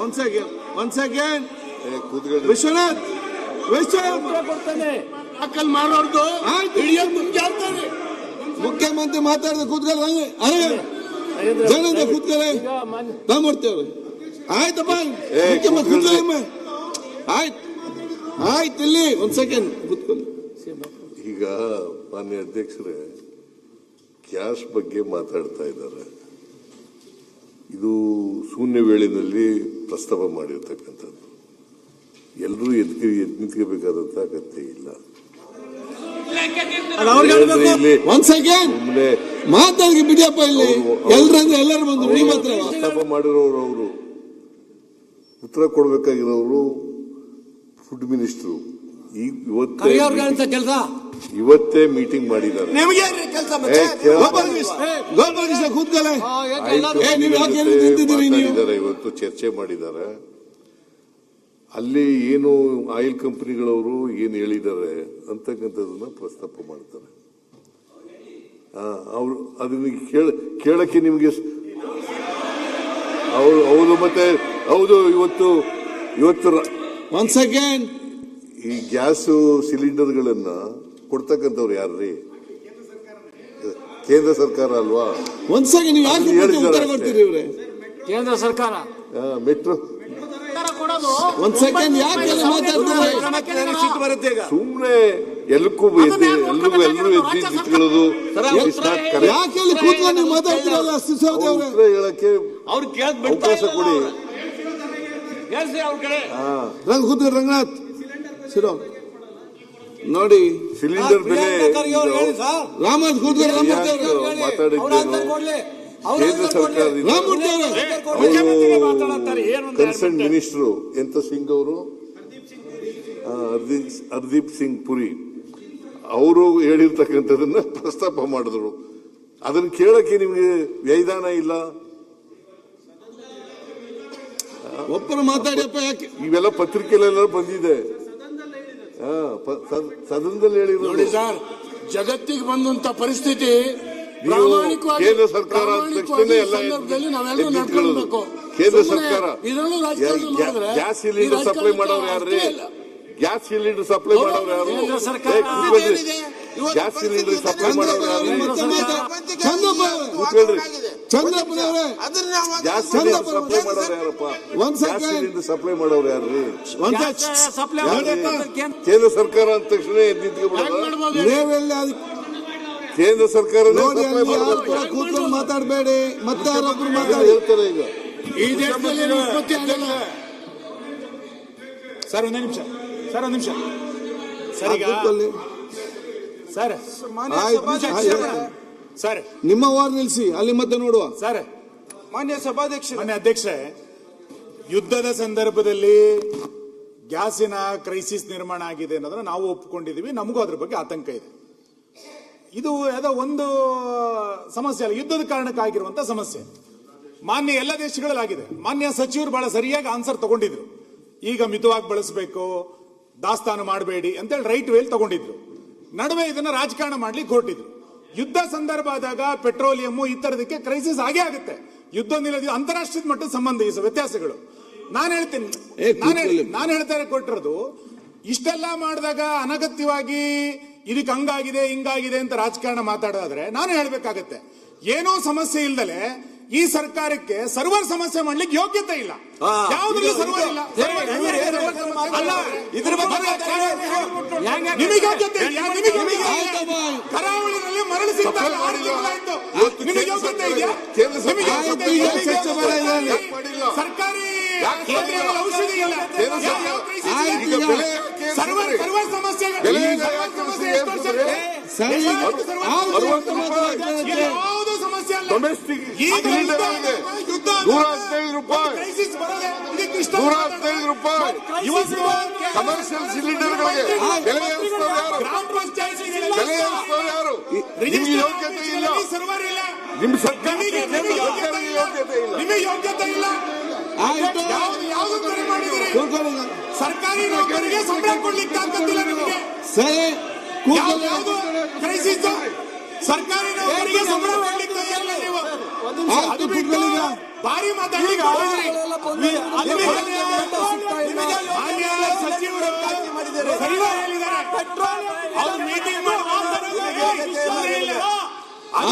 ಒಂದ್ ಸೆಕೆಂಡ್ ವಿಶ್ವನಾಥ್ ಅಕ್ಕಲ್ ಮಾಡೋರ್ದು ಮುಖ್ಯಮಂತ್ರಿ ಮಾತಾಡಿದ ಕೂತ್ಕೊಳ್ಳಿ ಜನ ಕೂತ್ಕೊಳ್ಳಿ ಮಾಡ್ತೇವ್ರಿ ಆಯ್ತಪ್ಪ ಮುಖ್ಯಮಂತ್ರಿ ಕೂತ್ಕೊಳ್ಳಿ ಆಯ್ತು ಇಲ್ಲಿ ಒಂದ್ ಸೆಕೆಂಡ್ ಕೂತ್ಕೊಳ್ಳಿ. ಈಗ ಮಾನ್ಯ ಅಧ್ಯಕ್ಷರೇ ಕ್ಯಾಶ್ ಬಗ್ಗೆ ಮಾತಾಡ್ತಾ ಇದ್ದಾರೆ. ಇದು ಶೂನ್ಯ ವೇಳೆಯಲ್ಲಿ ಪ್ರಸ್ತಾಪ ಮಾಡಿರ್ತಕ್ಕಂಥದ್ದು. ಎಲ್ಲರೂ ಎದ್ದು ನಿಂತ್ಕೋಬೇಕಾದಂತ ಅಗತ್ಯ ಇಲ್ಲ. ಒಂದ್ ಸೆಕೆಂಡ್ ಮಾತಾಡಿ ಬಿಡಿಯಪ್ಪ ಇಲ್ಲಿ ಎಲ್ಲರೂ ಬಂದು ಪ್ರಸ್ತಾಪ ಮಾಡಿರೋರು ಅವರು ಉತ್ತರ ಕೊಡ್ಬೇಕಾಗಿರೋರು ಫುಡ್ ಮಿನಿಸ್ಟರ್ ಇವತ್ತೇ ಮೀಟಿಂಗ್ ಮಾಡಿದ್ದಾರೆ. ಇವತ್ತು ಚರ್ಚೆ ಮಾಡಿದ್ದಾರೆ. ಅಲ್ಲಿ ಏನು ಆಯಿಲ್ ಕಂಪನಿಗಳವರು ಏನು ಹೇಳಿದ್ದಾರೆ ಅಂತಕ್ಕಂಥದನ್ನ ಪ್ರಸ್ತಾಪ ಮಾಡ್ತಾರೆ. ಅವರು ಅದನ್ನ ಕೇಳಕ್ಕೆ ನಿಮಗೆ ಹೌದು ಮತ್ತೆ ಹೌದು. ಇವತ್ತು ಒಂದ್ ಸೆಕೆಂಡ್ ಈ ಗ್ಯಾಸ್ ಸಿಲಿಂಡರ್ಗಳನ್ನ ಕೊಡ್ತಕ್ಕಂಥವ್ರು ಯಾರ್ರೀ? ಕೇಂದ್ರ ಸರ್ಕಾರ ಅಲ್ವಾ? ಒಂದ್ ಸೆಕೆಂಡ್ ನೀವು ಯಾಕೆ ಉತ್ತರ ಕೊಡ್ತೀರಿ ಇವ್ರೆ? ಕೇಂದ್ರ ಸರ್ಕಾರ ಮೆಟ್ರೋ ಒಂದ್ ಸೆಕೆಂಡ್ ಯಾಕೆ ಸುಮ್ನೆ ಎಲ್ಲಕ್ಕೂ ಎಲ್ಲರೂ ನಿಂತ್ಕೊಳ್ಳೋದು ಯಾಕೆ ಕೂತ್ಕೊಂಡು ನೀವು ಮಾತಾಡ್ತೀರಲ್ಲ? ಉತ್ತರ ಹೇಳಕ್ಕೆ ಅವಕಾಶ ಕೊಡಿ. ರಂಗನಾಥ್ ನೋಡಿ ಸಿಲಿಂಡರ್ ಬೆಲೆ ರಾಮನಾಥ್ ಕೂತ್ಕೊಂಡು ಮಾತಾಡಿದ್ದೇನೆ. ಕೇಂದ್ರ ಸರ್ಕಾರದಿಂದ ಕನ್ಸರ್ನ್ ಮಿನಿಸ್ಟರ್ ಎಂತ ಸಿಂಗ್ ಅವರು ಹರ್ದೀಪ್ ಸಿಂಗ್ ಪುರಿ ಅವರು ಹೇಳಿರ್ತಕ್ಕಂಥದನ್ನ ಪ್ರಸ್ತಾಪ ಮಾಡಿದ್ರು. ಅದನ್ನ ಕೇಳಕ್ಕೆ ನಿಮ್ಗೆ ವ್ಯೈದಾನ ಇಲ್ಲ. ಒಬ್ಬರು ಮಾತಾಡಿಯಪ್ಪ ಯಾಕೆ? ಇವೆಲ್ಲ ಪತ್ರಿಕೆಲೆಲ್ಲ ಬಂದಿದೆ. ಸದನದಲ್ಲಿ ಹೇಳಿದ್ರು ಸರ್. ಜಗತ್ತಿಗೆ ಬಂದಂತ ಪರಿಸ್ಥಿತಿ ಕೇಂದ್ರ ಸರ್ಕಾರ ನಾವೆಲ್ಲರೂ ನಡ್ಕೊಳ್ಬೇಕು. ಕೇಂದ್ರ ಸರ್ಕಾರ ಗ್ಯಾಸ್ ಸಿಲಿಂಡರ್ ಸಪ್ಲೈ ಮಾಡೋರು ಯಾರ್ರಿ? ಗ್ಯಾಸ್ ಸಿಲಿಂಡರ್ ಸಪ್ಲೈ ಮಾಡೋರು ಯಾರು? ಗ್ಯಾಸ್ ಸಿಲಿಂಡರ್ ಸಪ್ಲೈ ಮಾಡೋರು ಯಾರು? ಚಂದ್ರಪ್ಪನವರೇ ಗ್ಯಾಸ್ ಸಿಲಿಂಡರ್ ಸಪ್ಲೈ ಮಾಡೋರು ಯಾರಪ್ಪ? ಗ್ಯಾಸ್ ಸಿಲಿಂಡರ್ ಸಪ್ಲೈ ಮಾಡೋರು ಯಾರ್ರಿ? ಕೇಂದ್ರ ಸರ್ಕಾರ ಅಂದ ತಕ್ಷಣ ನಿಂತ್ಕೊಬಿಡೋದು. ಕೇಂದ್ರ ಸರ್ಕಾರ ಕೂತ್ಕೊಂಡು ಮಾತಾಡಬೇಡಿ. ಮತ್ತೆ ಯಾರೊಬ್ರು ಮಾತಾಡಿ ಹೇಳ್ತಾರೆ. ಈಗ ಈ ದೇಶದಲ್ಲಿ ಉತ್ಪತ್ತಿ ಆಗಲ್ಲ ಸರ್. ಒಂದೇ ನಿಮಿಷ ಸರ್. ಈಗ ಸರ್ ನಿಮ್ಮ ವಾರ್ ನಿಲ್ಲಿಸಿ ಅಲ್ಲಿ ಮತ್ತೆ ನೋಡುವ. ಸರ್ ಮಾನ್ಯ ಅಧ್ಯಕ್ಷರೇ, ಯುದ್ಧದ ಸಂದರ್ಭದಲ್ಲಿ ಗ್ಯಾಸಿನ ಕ್ರೈಸಿಸ್ ನಿರ್ಮಾಣ ಆಗಿದೆ ಅನ್ನೋದನ್ನ ನಾವು ಒಪ್ಪಿಕೊಂಡಿದೀವಿ. ನಮಗೂ ಅದ್ರ ಬಗ್ಗೆ ಆತಂಕ ಇದೆ. ಇದು ಯಾವುದೋ ಒಂದು ಸಮಸ್ಯೆ ಅಲ್ಲ, ಯುದ್ಧದ ಕಾರಣಕ್ಕಾಗಿರುವಂತ ಸಮಸ್ಯೆ. ಮಾನ್ಯ ಎಲ್ಲ ದೇಶಗಳಲ್ಲಾಗಿದೆ. ಮಾನ್ಯ ಸಚಿವರು ಬಹಳ ಸರಿಯಾಗಿ ಆನ್ಸರ್ ತಗೊಂಡಿದ್ರು. ಈಗ ಮಿತವಾಗಿ ಬಳಸಬೇಕು, ದಾಸ್ತಾನು ಮಾಡಬೇಡಿ ಅಂತೇಳಿ ರೈಟ್ ವೇಲ್ ತಗೊಂಡಿದ್ರು. ನಡುವೆ ಇದನ್ನ ರಾಜಕಾರಣ ಮಾಡ್ಲಿಕ್ಕೆ ಹೊರಟಿದ್ರು. ಯುದ್ಧ ಸಂದರ್ಭ ಆದಾಗ ಪೆಟ್ರೋಲಿಯಂ ಈ ತರದಕ್ಕೆ ಕ್ರೈಸಿಸ್ ಆಗೇ ಆಗುತ್ತೆ. ಯುದ್ಧ ನಿಲ್ಲದ ಅಂತಾರಾಷ್ಟ್ರೀಯ ಮಟ್ಟದ ಸಂಬಂಧ ವ್ಯತ್ಯಾಸಗಳು. ನಾನು ಹೇಳ್ತಾರೆ ಕೊಟ್ಟಿರೋದು ಇಷ್ಟೆಲ್ಲ ಮಾಡಿದಾಗ ಅನಗತ್ಯವಾಗಿ ಇದಕ್ಕೆ ಹಂಗಾಗಿದೆ ಹಿಂಗಾಗಿದೆ ಅಂತ ರಾಜಕಾರಣ ಮಾತಾಡೋದಾದ್ರೆ ನಾನು ಹೇಳ್ಬೇಕಾಗತ್ತೆ, ಏನೋ ಸಮಸ್ಯೆ ಇಲ್ದಲೆ ಈ ಸರ್ಕಾರಕ್ಕೆ ಸರ್ವರ್ ಸಮಸ್ಯೆ ಮಾಡ್ಲಿಕ್ಕೆ ಯೋಗ್ಯತೆ ಇಲ್ಲ. ಯಾವುದ್ರಲ್ಲಿ ಸರ್ವರ್ ಇಲ್ಲ. ನಿಮಗೆ ಯೋಗ್ಯತೆ ಇದೆಯಾ? ಕರಾವಳಿನಲ್ಲಿ ಮರಳು ಸಿಗ್ತಾ ಇಲ್ಲ, 6 ತಿಂಗಳಾಯ್ತು. ನಿಮಗೆ ಯೋಗ್ಯತೆ ಇದೆಯಾ? ಸರ್ಕಾರಿ ಔಷಧಿ ಇಲ್ಲ. ಸರ್ವರ್ ಸಮಸ್ಯೆಗಳು ಯಾವುದು ಸಮಸ್ಯೆ ಅಲ್ಲ. ಕಮರ್ಷಿಯಲ್ ಸಿಲಿಂಡರ್ಗಳಿಗೆ ಬೆಲೆ ಗ್ರಾಮ ಪಂಚಾಯತ್ ಯೋಗ್ಯತೆ ಇಲ್ಲ. ಸರ್ವರ್ ಇಲ್ಲ. ನಿಮ್ಮ ಸರ್ಕಾರಕ್ಕೆ ನಿಮಗೆ ಯೋಗ್ಯತೆ ಇಲ್ಲ. ಯಾವುದು ಕರೆ ಮಾಡಿದಿರಿ? ಸರ್ಕಾರಿ ನೌಕರಿಗೆ ಸಂಬಳ ಕೊಡ್ಲಿಕ್ಕೆ ಆಗ್ತಿಲ್ಲ ನಿಮಗೆ. ಯಾವುದು ಕ್ರೈಸಿಸ್? ಸರ್ಕಾರಿ ನೌಕರಿಗೆ ಸಂಬಳ ಕೊಡ್ಲಿಕ್ಕೆ ಇಲ್ಲ ನೀವು. ಆಯ್ತು ಕೂತ್ಕೊಳ್ಳಿ ಈಗ. ಭಾರಿ ಮಾತಾಡಿ ಮಾನ್ಯ ಸಚಿವರು ಸರಿಯಾಗಿ ಹೇಳಿದ್ದಾರೆ. ಅವ್ರು ಮೀಟಿಂಗ್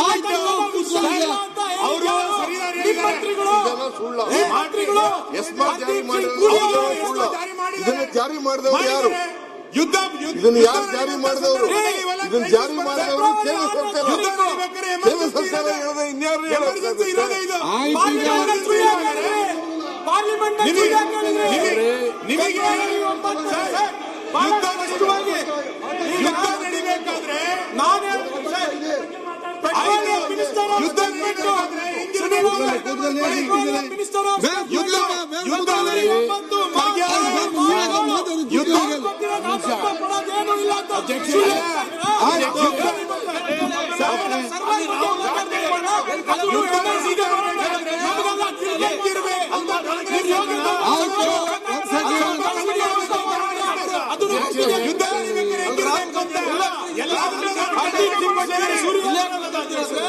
ಆಯ್ತು ಕೂತ್ಕೊಳ್ಳಿ ಈಗ. ಅವರು ಸರಿಯಾಗಿ ಹೇಳಿದ್ದಾರೆ. ಇದೆಲ್ಲ ಸುಳ್ಳು. ಎಸ್ಮಾ ಜಾರಿ ಮಾಡಿರೋದು ಸುಳ್ಳು. ಇದನ್ನ ಜಾರಿ ಮಾಡಿದವರು ಯಾರು? ಯುದ್ಧ ಇದನ್ನ ಯಾರು ಜಾರಿ ಮಾಡಿದವರು? ಇದನ್ನ ಜಾರಿ ಮಾಡಿದವರು ಕೇಂದ್ರ ಸರ್ಕಾರ. ಕೇಂದ್ರ ಸರ್ಕಾರ ಹೇಳದೆ ಇನ್ಯಾರು ಎಮರ್ಜೆನ್ಸಿ ಇರೋದೇ ಇದು. ಆಯ್ತು ಈಗ. ನಿಮಗೆ ಯುದ್ಧ ನಡಿಬೇಕಾದ್ರೆ ಯುದ್ಧ ನಡಿಬೇಕಾದ್ರೆ ಯುದ್ಧ